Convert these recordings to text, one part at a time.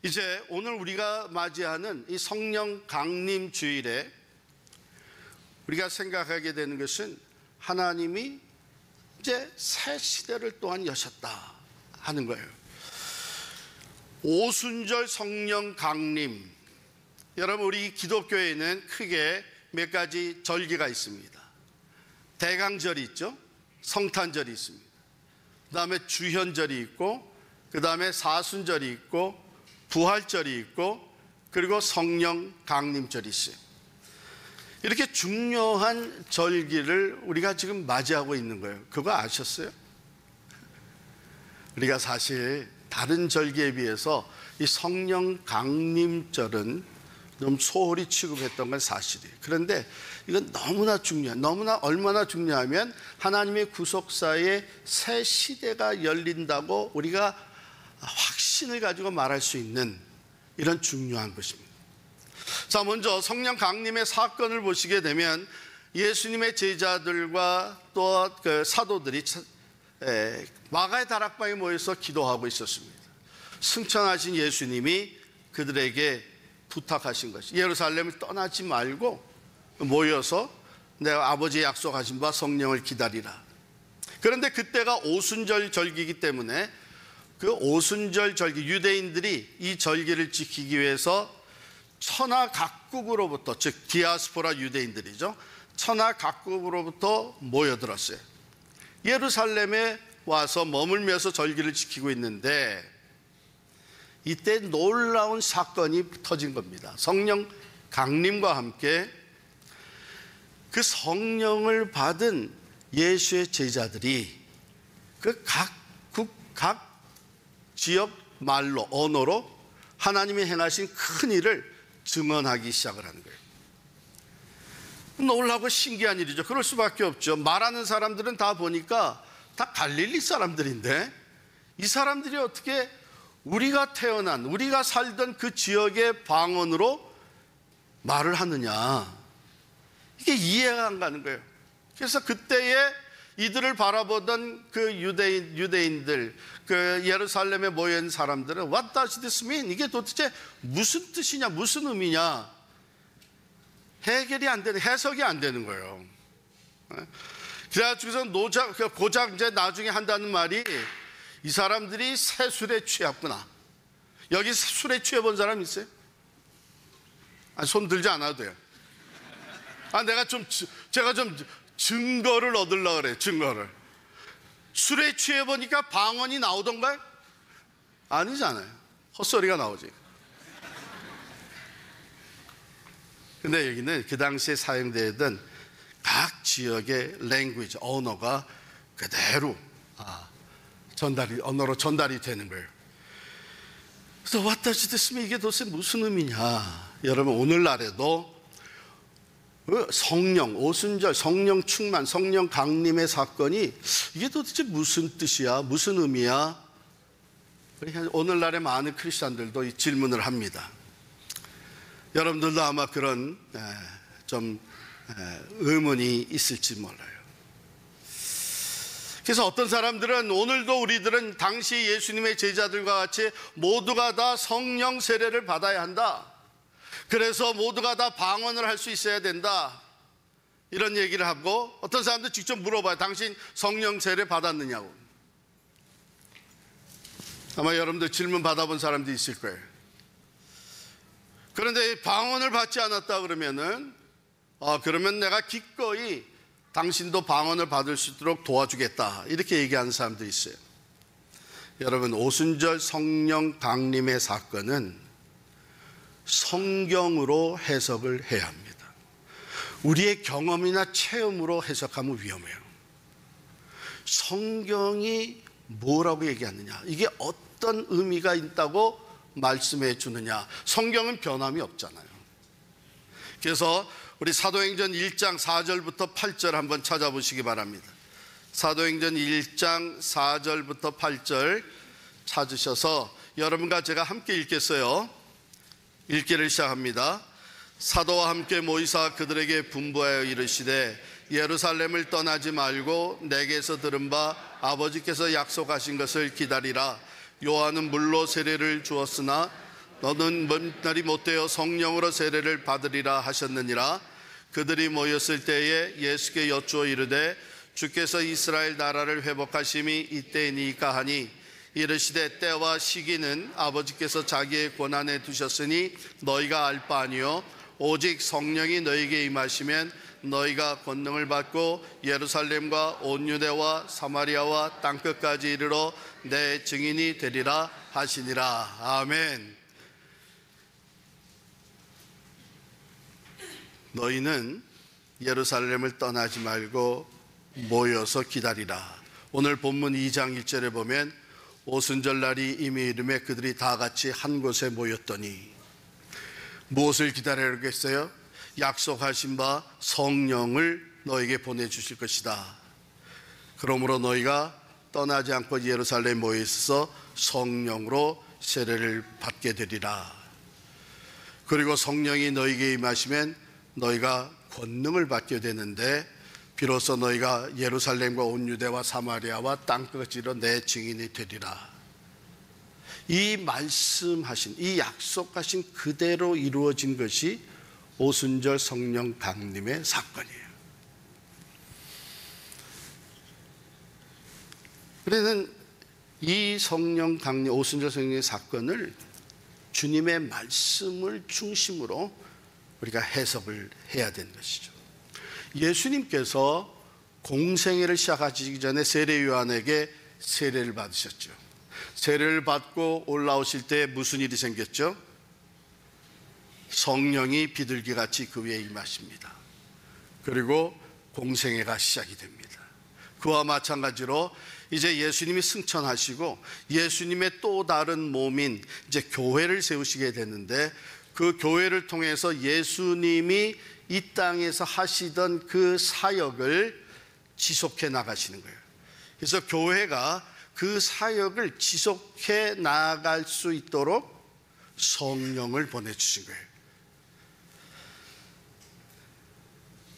이제 오늘 우리가 맞이하는 이 성령 강림 주일에 우리가 생각하게 되는 것은 하나님이 이제 새 시대를 또한 여셨다 하는 거예요. 오순절 성령 강림. 여러분, 우리 기독교에는 크게 몇 가지 절기가 있습니다. 대강절이 있죠. 성탄절이 있습니다. 그 다음에 주현절이 있고, 그 다음에 사순절이 있고, 부활절이 있고, 그리고 성령 강림절이 있어요. 이렇게 중요한 절기를 우리가 지금 맞이하고 있는 거예요. 그거 아셨어요? 우리가 사실 다른 절기에 비해서 이 성령 강림절은 좀 소홀히 취급했던 건 사실이에요. 그런데 이건 너무나 중요한, 얼마나 중요하면 하나님의 구속사의 새 시대가 열린다고 우리가 확신을 가지고 말할 수 있는 이런 중요한 것입니다. 자, 먼저 성령 강림의 사건을 보시게 되면 예수님의 제자들과 또 그 사도들이 마가의 다락방에 모여서 기도하고 있었습니다. 승천하신 예수님이 그들에게 부탁하신 것이 예루살렘을 떠나지 말고 모여서 내가 아버지의 약속하신 바 성령을 기다리라. 그런데 그때가 오순절 절기이기 때문에 그 오순절 절기, 유대인들이 이 절기를 지키기 위해서 천하 각국으로부터, 즉 디아스포라 유대인들이죠, 천하 각국으로부터 모여들었어요. 예루살렘에 와서 머물면서 절기를 지키고 있는데 이때 놀라운 사건이 터진 겁니다. 성령 강림과 함께 그 성령을 받은 예수의 제자들이 그 각 지역 말로, 언어로 하나님이 행하신 큰 일을 증언하기 시작을 하는 거예요. 놀라고 신기한 일이죠. 그럴 수밖에 없죠. 말하는 사람들은 다 보니까 다 갈릴리 사람들인데 이 사람들이 어떻게 우리가 태어난, 우리가 살던 그 지역의 방언으로 말을 하느냐, 이게 이해가 안 가는 거예요. 그래서 그때에 이들을 바라보던 그 유대인들, 그 예루살렘에 모인 사람들은 What does this mean? 이게 도대체 무슨 뜻이냐, 무슨 의미냐, 해결이 안 되는, 해석이 안 되는 거예요. 그래가지고서 고작 이제 나중에 한다는 말이 이 사람들이 새 술에 취했구나. 여기 술에 취해본 사람 있어요? 손 들지 않아도 돼요. 제가 좀 증거를 얻으려고 그래요. 증거를. 술에 취해보니까 방언이 나오던가요? 아니잖아요. 헛소리가 나오지. 근데 여기는 그 당시에 사용되던 각 지역의 랭귀지, 언어가 그대로 언어로 전달이 되는 거예요. 그래서 What does this mean? 이게 도대체 무슨 의미냐? 여러분, 오늘날에도 성령, 오순절, 성령 충만, 성령 강림의 사건이 이게 도대체 무슨 뜻이야? 무슨 의미야? 오늘날의 많은 크리스찬들도 이 질문을 합니다. 여러분들도 아마 그런 좀 의문이 있을지 몰라요. 그래서 어떤 사람들은 오늘도 우리들은 당시 예수님의 제자들과 같이 모두가 다 성령 세례를 받아야 한다. 그래서 모두가 다 방언을 할 수 있어야 된다. 이런 얘기를 하고, 어떤 사람들 직접 물어봐요. 당신 성령 세례 받았느냐고. 아마 여러분들 질문 받아본 사람도 있을 거예요. 그런데 방언을 받지 않았다 그러면은 그러면 내가 기꺼이 당신도 방언을 받을 수 있도록 도와주겠다, 이렇게 얘기하는 사람도 있어요. 여러분, 오순절 성령 강림의 사건은 성경으로 해석을 해야 합니다. 우리의 경험이나 체험으로 해석하면 위험해요. 성경이 뭐라고 얘기하느냐, 이게 어떤 의미가 있다고 말씀해 주느냐. 성경은 변함이 없잖아요. 그래서 우리 사도행전 1장 4절부터 8절 한번 찾아보시기 바랍니다. 사도행전 1장 4절부터 8절 찾으셔서 여러분과 제가 함께 읽겠어요. 읽기를 시작합니다. 사도와 함께 모이사 그들에게 분부하여 이르시되 예루살렘을 떠나지 말고 내게서 들은 바 아버지께서 약속하신 것을 기다리라. 요한은 물로 세례를 주었으나 너는 먼 날이 못되어 성령으로 세례를 받으리라 하셨느니라. 그들이 모였을 때에 예수께 여쭈어 이르되 주께서 이스라엘 나라를 회복하심이 이때이니까 하니 이르시되 때와 시기는 아버지께서 자기의 권한에 두셨으니 너희가 알 바 아니요 오직 성령이 너희에게 임하시면 너희가 권능을 받고 예루살렘과 온 유대와 사마리아와 땅끝까지 이르러 내 증인이 되리라 하시니라. 아멘. 너희는 예루살렘을 떠나지 말고 모여서 기다리라. 오늘 본문 2장 1절에 보면 오순절 날이 이미 이르매 그들이 다 같이 한 곳에 모였더니 무엇을 기다리겠어요? 약속하신 바 성령을 너에게 보내주실 것이다. 그러므로 너희가 떠나지 않고 예루살렘에 모여 있어서 성령으로 세례를 받게 되리라. 그리고 성령이 너에게 임하시면 너희가 권능을 받게 되는데 비로소 너희가 예루살렘과 온 유대와 사마리아와 땅끝으로 내 증인이 되리라. 이 말씀하신, 이 약속하신 그대로 이루어진 것이 오순절 성령 강림의 사건이에요. 그래서 이 성령 강림, 오순절 성령의 사건을 주님의 말씀을 중심으로 우리가 해석을 해야 되는 것이죠. 예수님께서 공생애를 시작하시기 전에 세례 요한에게 세례를 받으셨죠. 세례를 받고 올라오실 때 무슨 일이 생겼죠? 성령이 비둘기같이 그 위에 임하십니다. 그리고 공생애가 시작이 됩니다. 그와 마찬가지로 이제 예수님이 승천하시고 예수님의 또 다른 몸인 이제 교회를 세우시게 되는데 그 교회를 통해서 예수님이 이 땅에서 하시던 그 사역을 지속해 나가시는 거예요. 그래서 교회가 그 사역을 지속해 나갈 수 있도록 성령을 보내주신 거예요.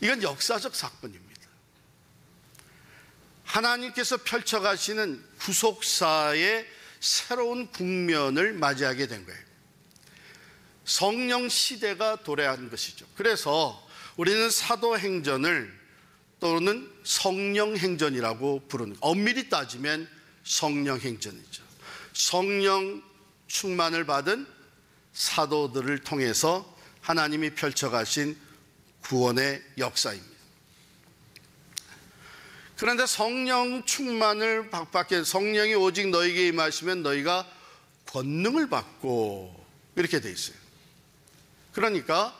이건 역사적 사건입니다. 하나님께서 펼쳐가시는 구속사의 새로운 국면을 맞이하게 된 거예요. 성령 시대가 도래한 것이죠. 그래서 우리는 사도행전을 또는 성령행전이라고 부르는, 엄밀히 따지면 성령행전이죠. 성령 충만을 받은 사도들을 통해서 하나님이 펼쳐가신 구원의 역사입니다. 그런데 성령 충만을 받게, 성령이 오직 너희에게 임하시면 너희가 권능을 받고, 이렇게 돼 있어요. 그러니까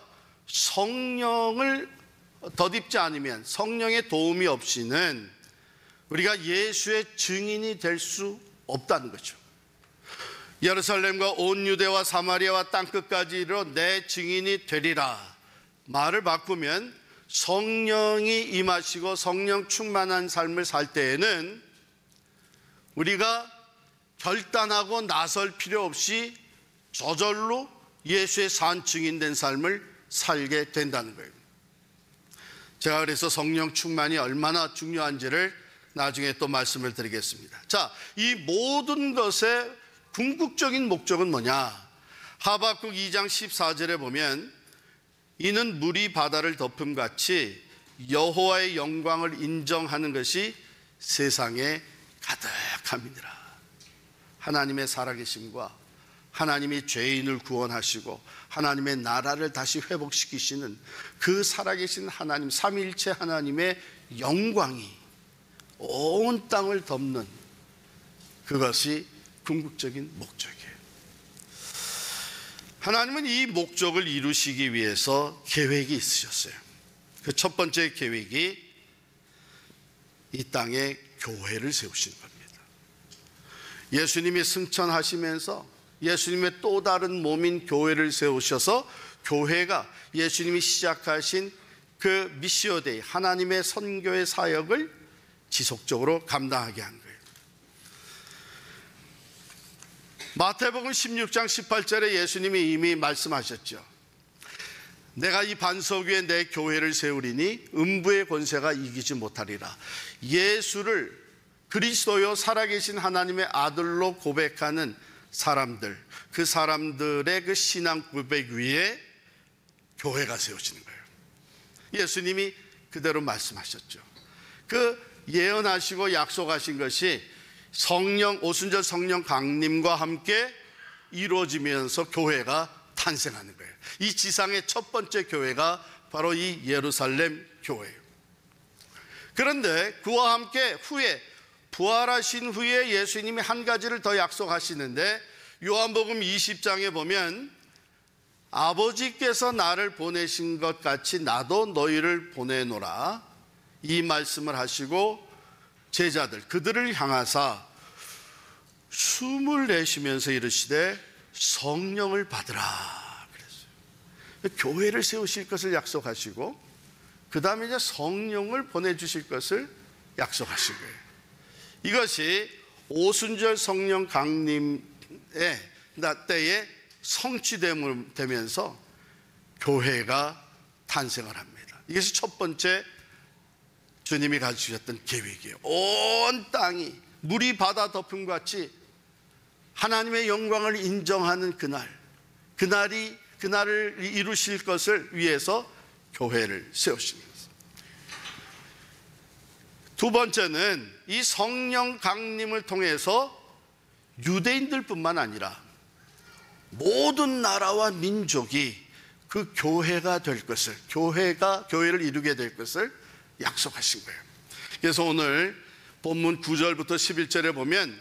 성령을 덧입지 않으면, 성령의 도움이 없이는 우리가 예수의 증인이 될 수 없다는 거죠. 예루살렘과 온 유대와 사마리아와 땅끝까지 이르러 내 증인이 되리라. 말을 바꾸면 성령이 임하시고 성령 충만한 삶을 살 때에는 우리가 결단하고 나설 필요 없이 저절로 예수의 산 증인된 삶을 살게 된다는 거예요. 제가 그래서 성령 충만이 얼마나 중요한지를 나중에 또 말씀을 드리겠습니다. 자, 이 모든 것의 궁극적인 목적은 뭐냐? 하박국 2장 14절에 보면 이는 물이 바다를 덮음같이 여호와의 영광을 인정하는 것이 세상에 가득함이니라. 하나님의 살아계심과 하나님이 죄인을 구원하시고 하나님의 나라를 다시 회복시키시는 그 살아계신 하나님, 삼위일체 하나님의 영광이 온 땅을 덮는 그것이 궁극적인 목적이에요. 하나님은 이 목적을 이루시기 위해서 계획이 있으셨어요. 그 첫 번째 계획이 이 땅에 교회를 세우시는 겁니다. 예수님이 승천하시면서 예수님의 또 다른 몸인 교회를 세우셔서 교회가 예수님이 시작하신 그 미시오 데이, 하나님의 선교의 사역을 지속적으로 감당하게 한 거예요. 마태복음 16장 18절에 예수님이 이미 말씀하셨죠. 내가 이 반석 위에 내 교회를 세우리니 음부의 권세가 이기지 못하리라. 예수를 그리스도요 살아계신 하나님의 아들로 고백하는 사람들, 그 사람들의 그 신앙 고백 위에 교회가 세워지는 거예요. 예수님이 그대로 말씀하셨죠. 그 예언하시고 약속하신 것이 오순절 성령 강림과 함께 이루어지면서 교회가 탄생하는 거예요. 이 지상의 첫 번째 교회가 바로 이 예루살렘 교회예요. 그런데 그와 함께 후에 부활하신 후에 예수님이 한 가지를 더 약속하시는데, 요한복음 20장에 보면 아버지께서 나를 보내신 것 같이 나도 너희를 보내노라, 이 말씀을 하시고 제자들 그들을 향하사 숨을 내쉬면서 이르시되 성령을 받으라 그랬어요. 교회를 세우실 것을 약속하시고 그 다음에 이제 성령을 보내주실 것을 약속하신 거예요. 이것이 오순절 성령 강림의 때에 성취되면서 교회가 탄생을 합니다. 이것이 첫 번째 주님이 가지셨던 계획이에요. 온 땅이 물이 바다 덮음 같이 하나님의 영광을 인정하는 그날을 이루실 것을 위해서 교회를 세우신 것입니다. 두 번째는 이 성령 강림을 통해서 유대인들뿐만 아니라 모든 나라와 민족이 그 교회가 될 것을, 교회를 이루게 될 것을 약속하신 거예요. 그래서 오늘 본문 9절부터 11절에 보면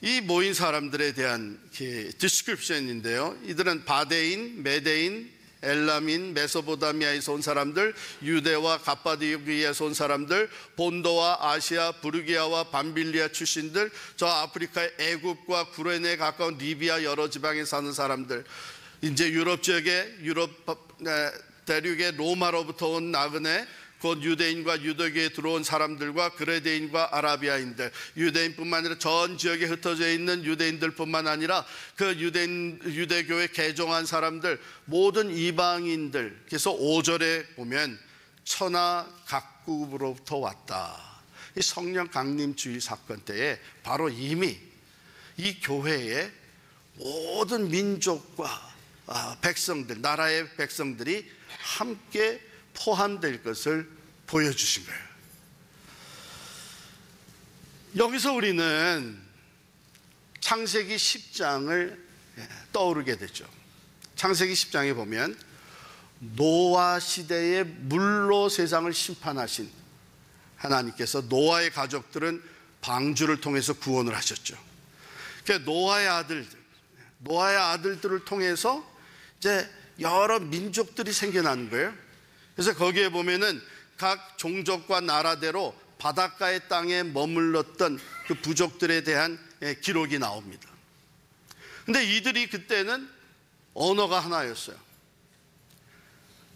이 모인 사람들에 대한 디스크립션인데요, 이들은 바데인, 메데인, 엘람인, 메소포타미아에서 온 사람들, 유대와 갑바디기아에서 온 사람들, 본도와 아시아, 부르기아와 밤빌리아 출신들, 저 아프리카의 애굽과 구레네에 가까운 리비아 여러 지방에 사는 사람들, 이제 유럽 대륙의 로마로부터 온 나그네, 곧 유대인과 유대교에 들어온 사람들과 그레데인과 아라비아인들, 유대인뿐만 아니라 전 지역에 흩어져 있는 유대인들뿐만 아니라 그 유대교에 개종한 사람들, 모든 이방인들. 그래서 5절에 보면 천하 각국으로부터 왔다. 이 성령 강림주의 사건 때에 바로 이미 이 교회에 모든 민족과 백성들, 나라의 백성들이 함께 포함될 것을 보여주신 거예요. 여기서 우리는 창세기 10장을 떠오르게 되죠. 창세기 10장에 보면 노아 시대에 물로 세상을 심판하신 하나님께서 노아의 가족들은 방주를 통해서 구원을 하셨죠. 그러니까 노아의 아들들을 통해서 이제 여러 민족들이 생겨나는 거예요. 그래서 거기에 보면은 각 종족과 나라대로 바닷가의 땅에 머물렀던 그 부족들에 대한 기록이 나옵니다. 근데 이들이 그때는 언어가 하나였어요.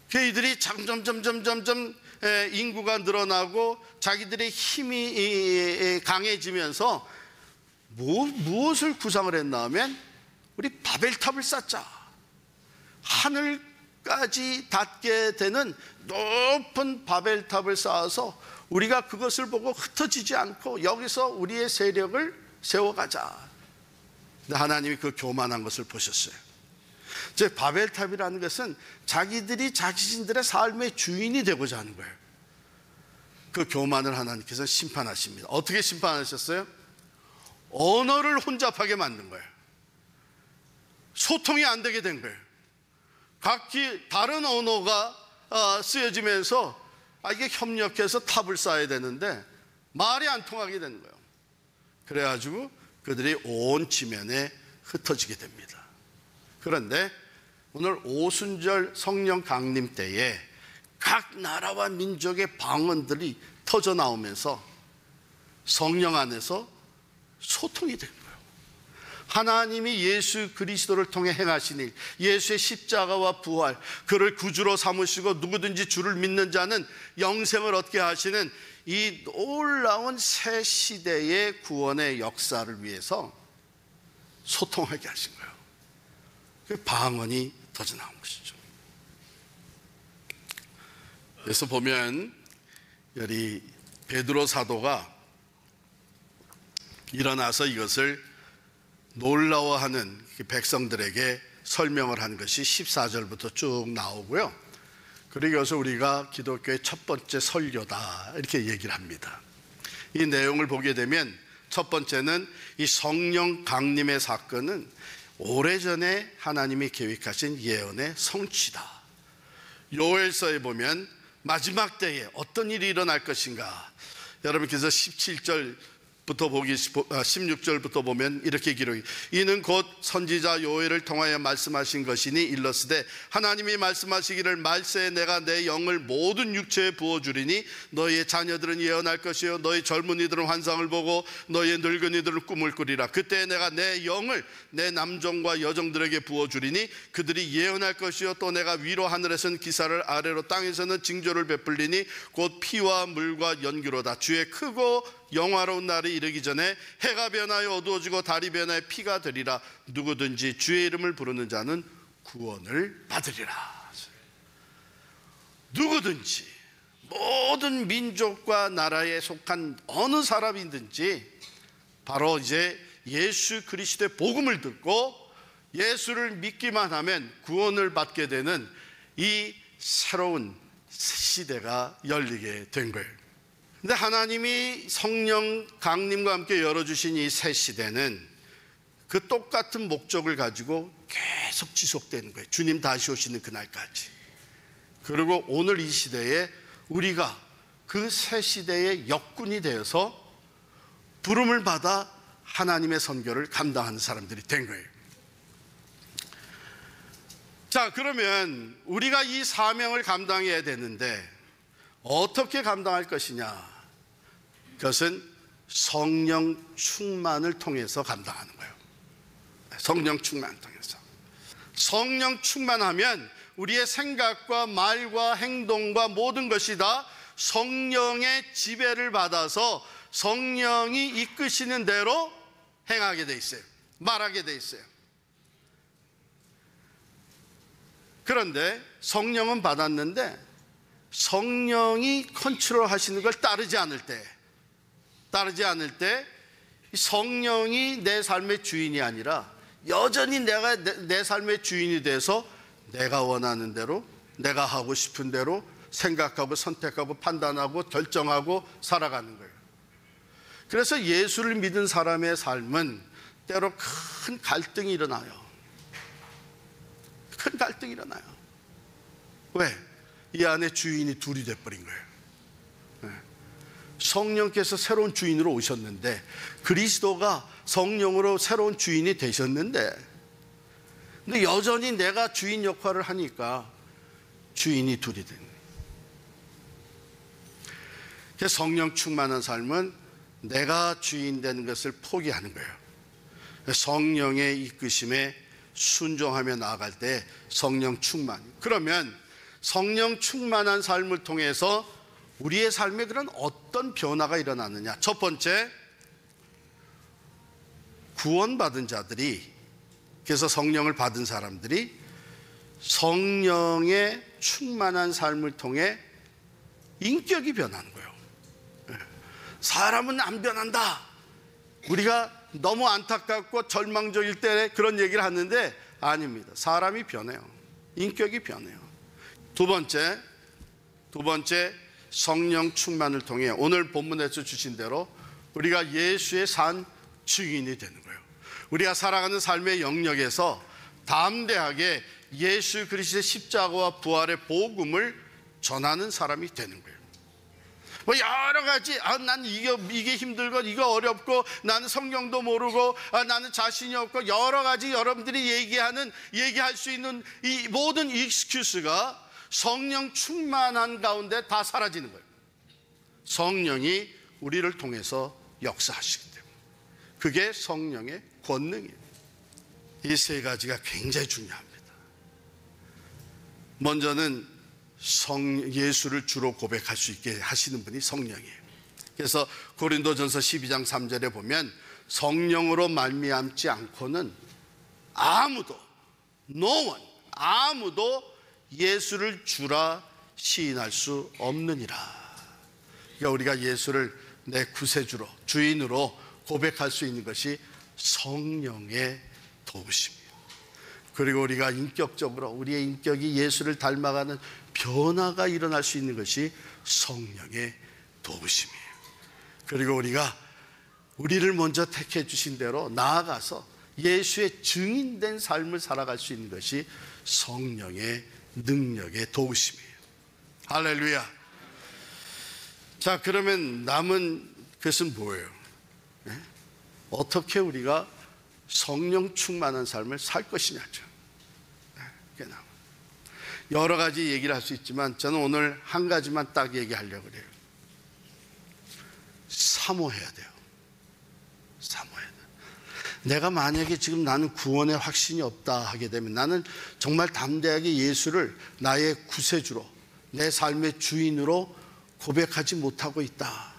이들이 점점 인구가 늘어나고 자기들의 힘이 강해지면서 무엇을 구상을 했나 하면 우리 바벨탑을 쌓자. 하늘까지 닿게 되는 높은 바벨탑을 쌓아서 우리가 그것을 보고 흩어지지 않고 여기서 우리의 세력을 세워가자. 근데 하나님이 그 교만한 것을 보셨어요. 즉 바벨탑이라는 것은 자기들이 자신들의 삶의 주인이 되고자 하는 거예요. 그 교만을 하나님께서 심판하십니다. 어떻게 심판하셨어요? 언어를 혼잡하게 만든 거예요. 소통이 안 되게 된 거예요. 각기 다른 언어가 쓰여지면서 이게 협력해서 탑을 쌓아야 되는데 말이 안 통하게 되는 거예요. 그래가지고 그들이 온 지면에 흩어지게 됩니다. 그런데 오늘 오순절 성령 강림 때에 각 나라와 민족의 방언들이 터져 나오면서 성령 안에서 소통이 된 거예요. 하나님이 예수 그리스도를 통해 행하신 일, 예수의 십자가와 부활, 그를 구주로 삼으시고 누구든지 주를 믿는 자는 영생을 얻게 하시는 이 놀라운 새 시대의 구원의 역사를 위해서 소통하게 하신 거예요. 그 방언이 터져 나온 것이죠. 그래서 보면 여기 베드로 사도가 일어나서 이것을 놀라워하는 백성들에게 설명을 한 것이 14절부터 쭉 나오고요. 그러고서 우리가 기독교의 첫 번째 설교다 이렇게 얘기를 합니다. 이 내용을 보게 되면 첫 번째는 이 성령 강림의 사건은 오래전에 하나님이 계획하신 예언의 성취다. 요엘서에 보면 마지막 때에 어떤 일이 일어날 것인가, 여러분께서 16절부터 보면 이렇게 기록이, 이는 곧 선지자 요엘을 통하여 말씀하신 것이니 일러스되 하나님이 말씀하시기를 말세에 내가 내 영을 모든 육체에 부어주리니 너희의 자녀들은 예언할 것이요 너희 젊은이들은 환상을 보고 너희의 늙은이들은 꿈을 꾸리라. 그때 내가 내 영을 내 남종과 여종들에게 부어주리니 그들이 예언할 것이요 또 내가 위로 하늘에서는 기사를 아래로 땅에서는 징조를 베풀리니 곧 피와 물과 연기로다. 주의 크고 영화로운 날이 이르기 전에 해가 변하여 어두워지고 달이 변하여 피가 되리라. 누구든지 주의 이름을 부르는 자는 구원을 받으리라. 누구든지 모든 민족과 나라에 속한 어느 사람이든지 바로 이제 예수 그리스도의 복음을 듣고 예수를 믿기만 하면 구원을 받게 되는 이 새로운 시대가 열리게 된 거예요. 근데 하나님이 성령 강림과 함께 열어주신 이 새 시대는 그 똑같은 목적을 가지고 계속 지속되는 거예요. 주님 다시 오시는 그날까지. 그리고 오늘 이 시대에 우리가 그 새 시대의 역군이 되어서 부름을 받아 하나님의 선교를 감당하는 사람들이 된 거예요. 자, 그러면 우리가 이 사명을 감당해야 되는데 어떻게 감당할 것이냐? 그것은 성령 충만을 통해서 감당하는 거예요. 성령 충만을 통해서. 성령 충만하면 우리의 생각과 말과 행동과 모든 것이 다 성령의 지배를 받아서 성령이 이끄시는 대로 행하게 돼 있어요. 말하게 돼 있어요. 그런데 성령은 받았는데 성령이 컨트롤 하시는 걸 따르지 않을 때 성령이 내 삶의 주인이 아니라 여전히 내가 내 삶의 주인이 돼서 내가 원하는 대로, 내가 하고 싶은 대로 생각하고 선택하고 판단하고 결정하고 살아가는 거예요. 그래서 예수를 믿은 사람의 삶은 때로 큰 갈등이 일어나요. 큰 갈등이 일어나요. 왜? 이 안에 주인이 둘이 돼버린 거예요. 성령께서 새로운 주인으로 오셨는데, 그리스도가 성령으로 새로운 주인이 되셨는데, 근데 여전히 내가 주인 역할을 하니까 주인이 둘이 된 거예요. 그래서 성령 충만한 삶은 내가 주인 되는 것을 포기하는 거예요. 성령의 이끄심에 순종하며 나아갈 때 성령 충만. 그러면 성령 충만한 삶을 통해서 우리의 삶에 그런 어떤 변화가 일어나느냐? 첫 번째, 구원받은 자들이, 그래서 성령을 받은 사람들이 성령의 충만한 삶을 통해 인격이 변하는 거예요. 사람은 안 변한다. 우리가 너무 안타깝고 절망적일 때 그런 얘기를 하는데 아닙니다. 사람이 변해요. 인격이 변해요. 두 번째, 성령 충만을 통해 오늘 본문에서 주신 대로 우리가 예수의 산 증인이 되는 거예요. 우리가 살아가는 삶의 영역에서 담대하게 예수 그리스도의 십자가와 부활의 복음을 전하는 사람이 되는 거예요. 뭐 여러 가지, 난 이게 힘들고 이거 어렵고 나는 성경도 모르고 나는 자신이 없고 여러 가지 여러분들이 얘기할 수 있는 이 모든 익스큐스가 성령 충만한 가운데 다 사라지는 거예요. 성령이 우리를 통해서 역사하시기 때문에. 그게 성령의 권능이에요. 이 세 가지가 굉장히 중요합니다. 먼저는 예수를 주로 고백할 수 있게 하시는 분이 성령이에요. 그래서 고린도전서 12장 3절에 보면 성령으로 말미암지 않고는 아무도 예수를 주라 시인할 수 없느니라. 그러니까 우리가 예수를 내 구세주로, 주인으로 고백할 수 있는 것이 성령의 도우심이에요. 그리고 우리가 인격적으로 우리의 인격이 예수를 닮아가는 변화가 일어날 수 있는 것이 성령의 도우심이에요. 그리고 우리가 우리를 먼저 택해 주신 대로 나아가서 예수의 증인된 삶을 살아갈 수 있는 것이 성령의 능력의 도우심이에요. 할렐루야. 자, 그러면 남은 것은 뭐예요? 네? 어떻게 우리가 성령 충만한 삶을 살 것이냐죠. 네, 그게 남은. 여러 가지 얘기를 할 수 있지만 저는 오늘 한 가지만 딱 얘기하려고 그래요. 사모해야 돼요. 사모해야 돼요. 내가 만약에 지금 나는 구원의 확신이 없다 하게 되면, 나는 정말 담대하게 예수를 나의 구세주로, 내 삶의 주인으로 고백하지 못하고 있다.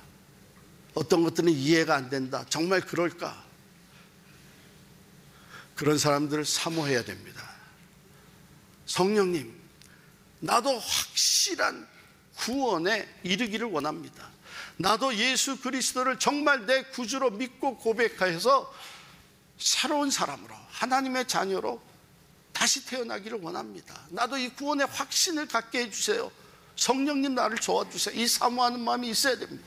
어떤 것들은 이해가 안 된다. 정말 그럴까? 그런 사람들을 사모해야 됩니다. 성령님, 나도 확실한 구원에 이르기를 원합니다. 나도 예수 그리스도를 정말 내 구주로 믿고 고백해서 새로운 사람으로, 하나님의 자녀로 다시 태어나기를 원합니다. 나도 이 구원의 확신을 갖게 해주세요. 성령님, 나를 도와주세요. 이 사모하는 마음이 있어야 됩니다.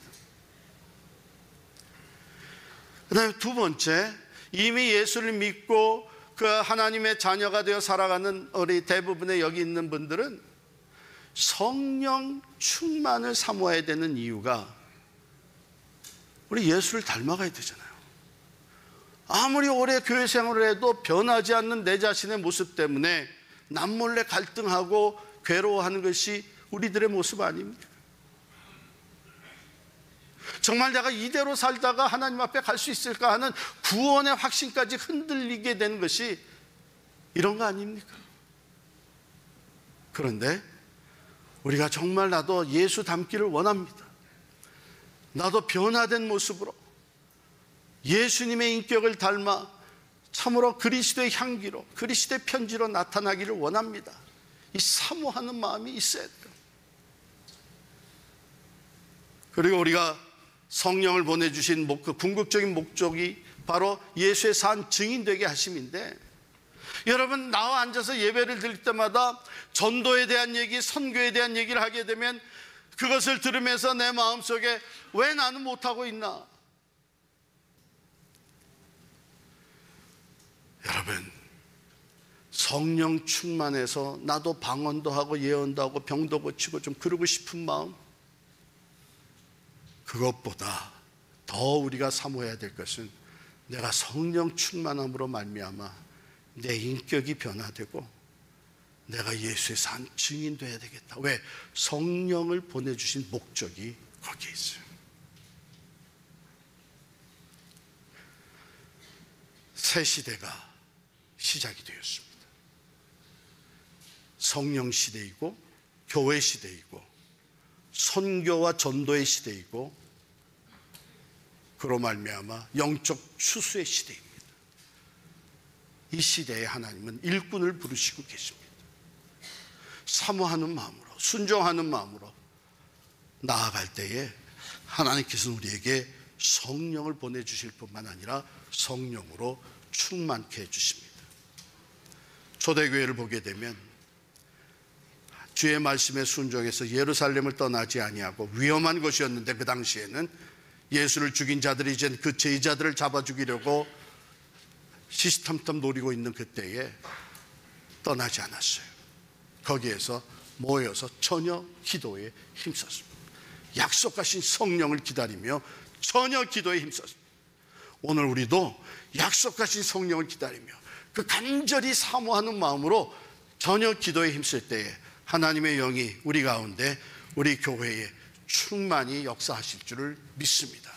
그 다음에 두 번째, 이미 예수를 믿고 그 하나님의 자녀가 되어 살아가는 우리 대부분의 여기 있는 분들은 성령 충만을 사모해야 되는 이유가, 우리 예수를 닮아가야 되잖아요. 아무리 오래 교회 생활을 해도 변하지 않는 내 자신의 모습 때문에 남몰래 갈등하고 괴로워하는 것이 우리들의 모습 아닙니까? 정말 내가 이대로 살다가 하나님 앞에 갈 수 있을까 하는 구원의 확신까지 흔들리게 되는 것이 이런 거 아닙니까? 그런데 우리가 정말 나도 예수 닮기를 원합니다. 나도 변화된 모습으로 예수님의 인격을 닮아 참으로 그리스도의 향기로, 그리스도의 편지로 나타나기를 원합니다. 이 사모하는 마음이 있어야 돼요. 그리고 우리가 성령을 보내주신 그 궁극적인 목적이 바로 예수의 산 증인되게 하심인데, 여러분, 나와 앉아서 예배를 드릴 때마다 전도에 대한 얘기, 선교에 대한 얘기를 하게 되면 그것을 들으면서 내 마음속에 왜 나는 못하고 있나? 여러분, 성령 충만해서 나도 방언도 하고 예언도 하고 병도 고치고 좀 그러고 싶은 마음, 그것보다 더 우리가 사모해야 될 것은 내가 성령 충만함으로 말미암아 내 인격이 변화되고 내가 예수의 산 증인 돼야 되겠다. 왜? 성령을 보내주신 목적이 거기에 있어요. 새 시대가 시작이 되었습니다. 성령 시대이고 교회 시대이고 선교와 전도의 시대이고, 그로 말미암아 영적 추수의 시대입니다. 이 시대에 하나님은 일꾼을 부르시고 계십니다. 사모하는 마음으로, 순종하는 마음으로 나아갈 때에 하나님께서는 우리에게 성령을 보내주실 뿐만 아니라 성령으로 충만케 해주십니다. 초대교회를 보게 되면 주의 말씀에 순종해서 예루살렘을 떠나지 아니하고, 위험한 것이었는데 그 당시에는 예수를 죽인 자들이 이제 그 제자들을 잡아 죽이려고 시시탐탐 노리고 있는 그때에 떠나지 않았어요. 거기에서 모여서 전혀 기도에 힘썼습니다. 약속하신 성령을 기다리며 전혀 기도에 힘썼습니다. 오늘 우리도 약속하신 성령을 기다리며 그 간절히 사모하는 마음으로 전혀 기도에 힘쓸 때에 하나님의 영이 우리 가운데, 우리 교회에 충만히 역사하실 줄을 믿습니다.